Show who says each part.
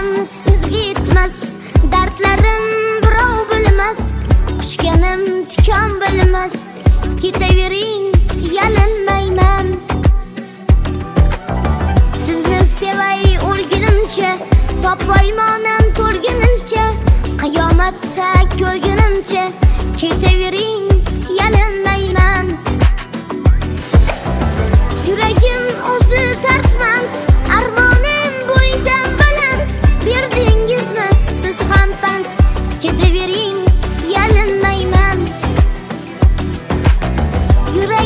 Speaker 1: Ko'nglim sizga yetmas, dardlarim birov bilmas, quchganim tikon bilmas. Ketavering, yalinmayman. Sizni sevay o'lgunimcha, topolmanim to'lgunimcha, qiyomatda ko'rgunimcha. Ketavering,